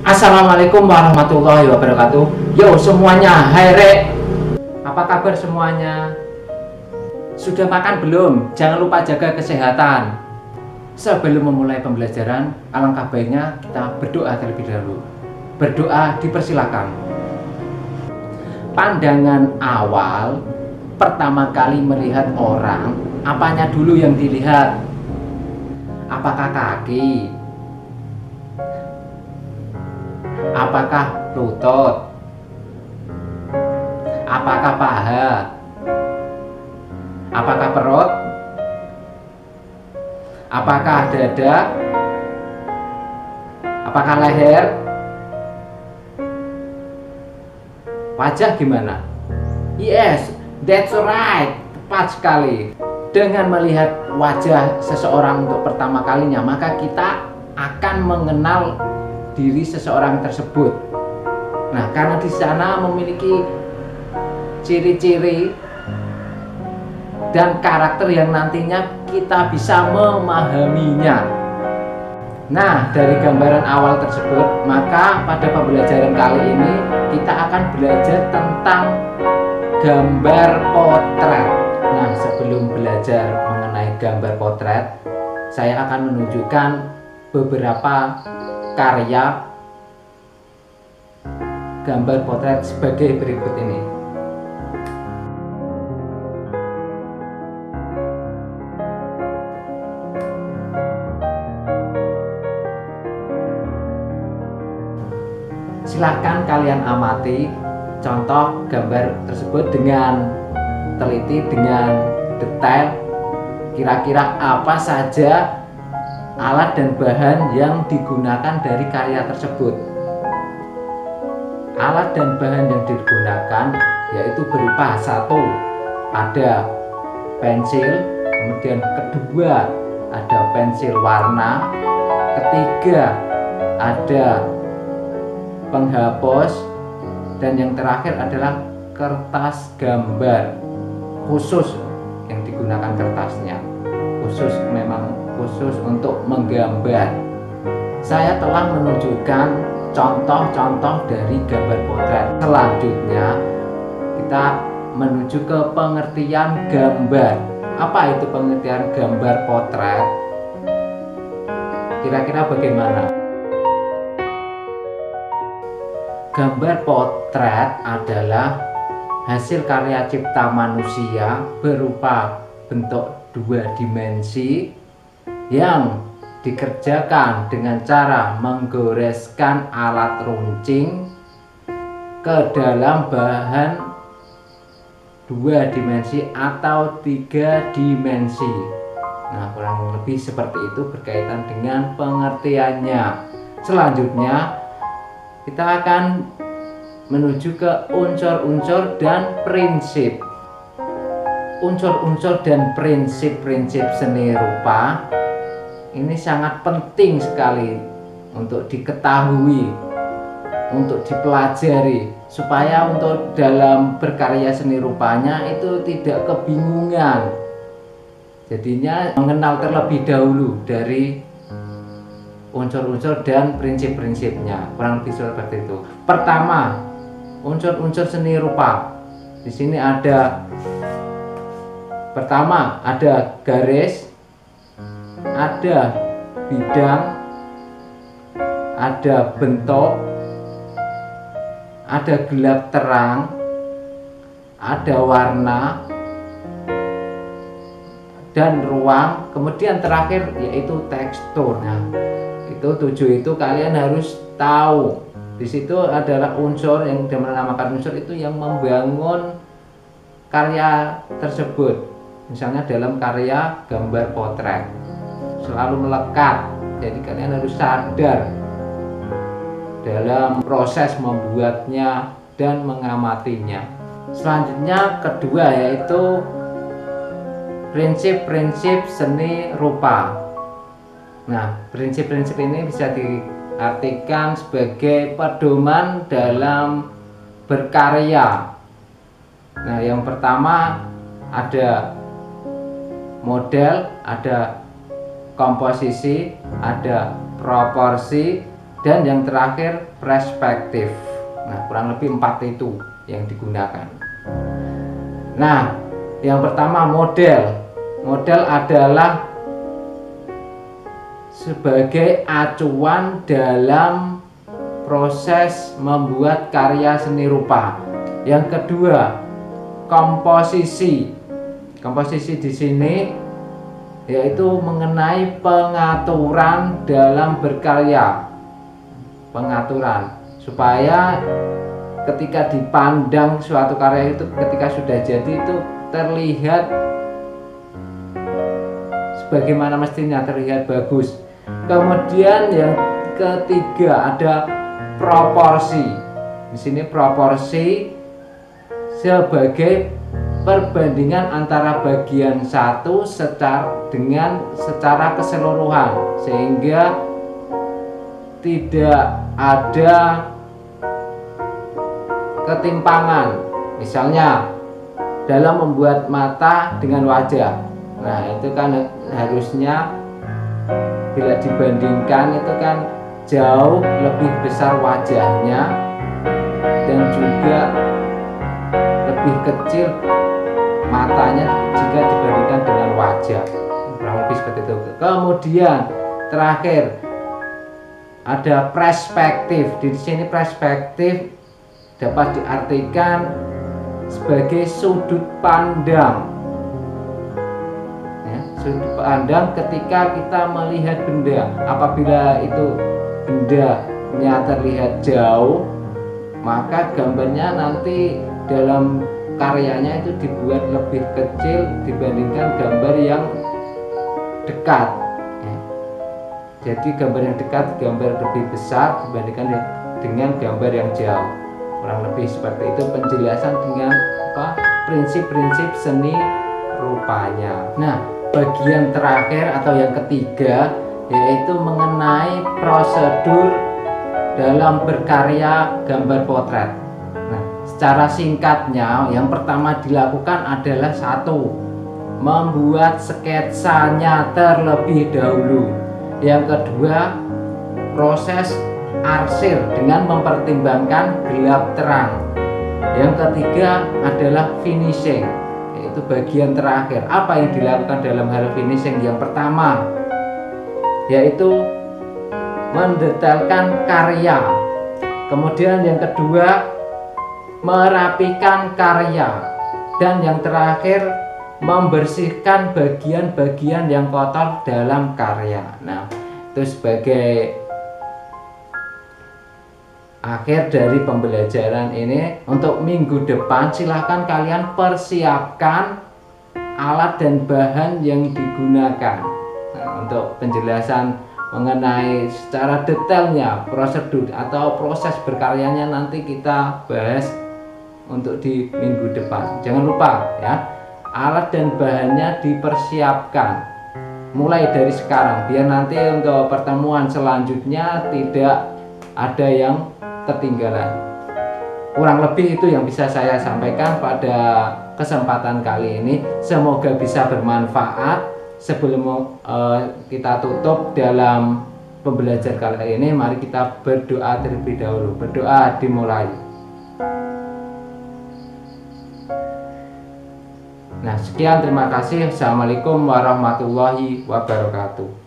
Assalamualaikum warahmatullahi wabarakatuh. Yo semuanya, hai rek. Apa kabar semuanya? Sudah makan belum? Jangan lupa jaga kesehatan. Sebelum memulai pembelajaran, alangkah baiknya kita berdoa terlebih dahulu. Berdoa dipersilakan. Pandangan awal pertama kali melihat orang, apanya dulu yang dilihat? Apakah kaki? Apakah lutut? Apakah paha? Apakah perut? Apakah dada? Apakah leher? Wajah gimana? Yes, that's right. Tepat sekali. Dengan melihat wajah seseorang untuk pertama kalinya, maka kita akan mengenal diri seseorang tersebut. Nah, karena di sana memiliki ciri-ciri dan karakter yang nantinya kita bisa memahaminya. Nah, dari gambaran awal tersebut, maka pada pembelajaran kali ini kita akan belajar tentang gambar potret. Nah, sebelum belajar mengenai gambar potret, saya akan menunjukkan beberapa karya gambar potret sebagai berikut ini. Silahkan kalian amati contoh gambar tersebut dengan teliti, dengan detail. Kira-kira apa saja alat dan bahan yang digunakan dari karya tersebut. Alat dan bahan yang digunakan yaitu berupa: satu, ada pensil, kemudian kedua ada pensil warna, ketiga ada penghapus, dan yang terakhir adalah kertas gambar. Khusus yang digunakan kertasnya, memang khusus untuk menggambar. Saya telah menunjukkan contoh-contoh dari gambar potret. Selanjutnya kita menuju ke pengertian gambar. Apa itu pengertian gambar potret? Kira-kira bagaimana? Gambar potret adalah hasil karya cipta manusia berupa bentuk dua dimensi yang dikerjakan dengan cara menggoreskan alat runcing ke dalam bahan dua dimensi atau tiga dimensi. Nah, kurang lebih seperti itu berkaitan dengan pengertiannya. Selanjutnya kita akan menuju ke unsur-unsur dan prinsip. Unsur-unsur dan prinsip-prinsip seni rupa ini sangat penting sekali untuk diketahui, untuk dipelajari, supaya untuk dalam berkarya seni rupanya itu tidak kebingungan. Jadinya mengenal terlebih dahulu dari unsur-unsur dan prinsip-prinsipnya. Kurang lebih seperti itu. Pertama, unsur-unsur seni rupa. Di sini ada, pertama ada garis, ada bidang, ada bentuk, ada gelap terang, ada warna dan ruang, kemudian terakhir yaitu tekstur. Nah, itu 7 itu kalian harus tahu. Di situ adalah unsur yang dinamakan unsur itu yang membangun karya tersebut. Misalnya dalam karya gambar potret selalu melekat. Jadi kalian harus sadar dalam proses membuatnya dan mengamatinya. Selanjutnya kedua yaitu prinsip-prinsip seni rupa. Nah, prinsip-prinsip ini bisa diartikan sebagai pedoman dalam berkarya. Nah, yang pertama ada model, ada komposisi, ada proporsi, dan yang terakhir perspektif. Nah, kurang lebih 4 itu yang digunakan. Nah, yang pertama model. Model adalah sebagai acuan dalam proses membuat karya seni rupa. Yang kedua, komposisi. Komposisi di sini yaitu mengenai pengaturan dalam berkarya. Pengaturan supaya ketika dipandang suatu karya itu ketika sudah jadi itu terlihat sebagaimana mestinya, terlihat bagus. Kemudian yang ketiga ada proporsi. Di sini proporsi sebagai perbandingan antara bagian satu secara keseluruhan sehingga tidak ada ketimpangan. Misalnya dalam membuat mata dengan wajah. Nah, itu kan harusnya bila dibandingkan itu kan jauh lebih besar wajahnya dan juga lebih kecil matanya jika dibandingkan dengan wajah. Kurang lebih seperti itu. Kemudian terakhir ada perspektif. Di sini perspektif dapat diartikan sebagai sudut pandang. Ya, sudut pandang ketika kita melihat benda. Apabila itu bendanya terlihat jauh, maka gambarnya nanti dalam karyanya itu dibuat lebih kecil dibandingkan gambar yang dekat. Ya. Jadi gambar yang dekat gambar lebih besar dibandingkan dengan gambar yang jauh. Kurang lebih seperti itu penjelasan dengan prinsip-prinsip seni rupanya. Nah, bagian terakhir atau yang ketiga yaitu mengenai prosedur dalam berkarya gambar potret. Nah, secara singkatnya yang pertama dilakukan adalah satu, membuat sketsanya terlebih dahulu. Yang kedua, proses arsir dengan mempertimbangkan gelap terang. Yang ketiga adalah finishing, yaitu bagian terakhir. Apa yang dilakukan dalam hal finishing? Yang pertama yaitu mendetailkan karya. Kemudian yang kedua merapikan karya. Dan yang terakhir membersihkan bagian-bagian yang kotor dalam karya. Nah, itu sebagai akhir dari pembelajaran ini. Untuk minggu depan silahkan kalian persiapkan alat dan bahan yang digunakan. Nah, untuk penjelasan mengenai secara detailnya prosedur atau proses berkaryanya nanti kita bahas untuk di minggu depan. Jangan lupa ya, alat dan bahannya dipersiapkan mulai dari sekarang biar nanti untuk pertemuan selanjutnya tidak ada yang ketinggalan. Kurang lebih itu yang bisa saya sampaikan pada kesempatan kali ini. Semoga bisa bermanfaat. Sebelum kita tutup dalam pembelajaran kali ini, mari kita berdoa terlebih dahulu. Berdoa dimulai. Nah, sekian, terima kasih. Assalamualaikum warahmatullahi wabarakatuh.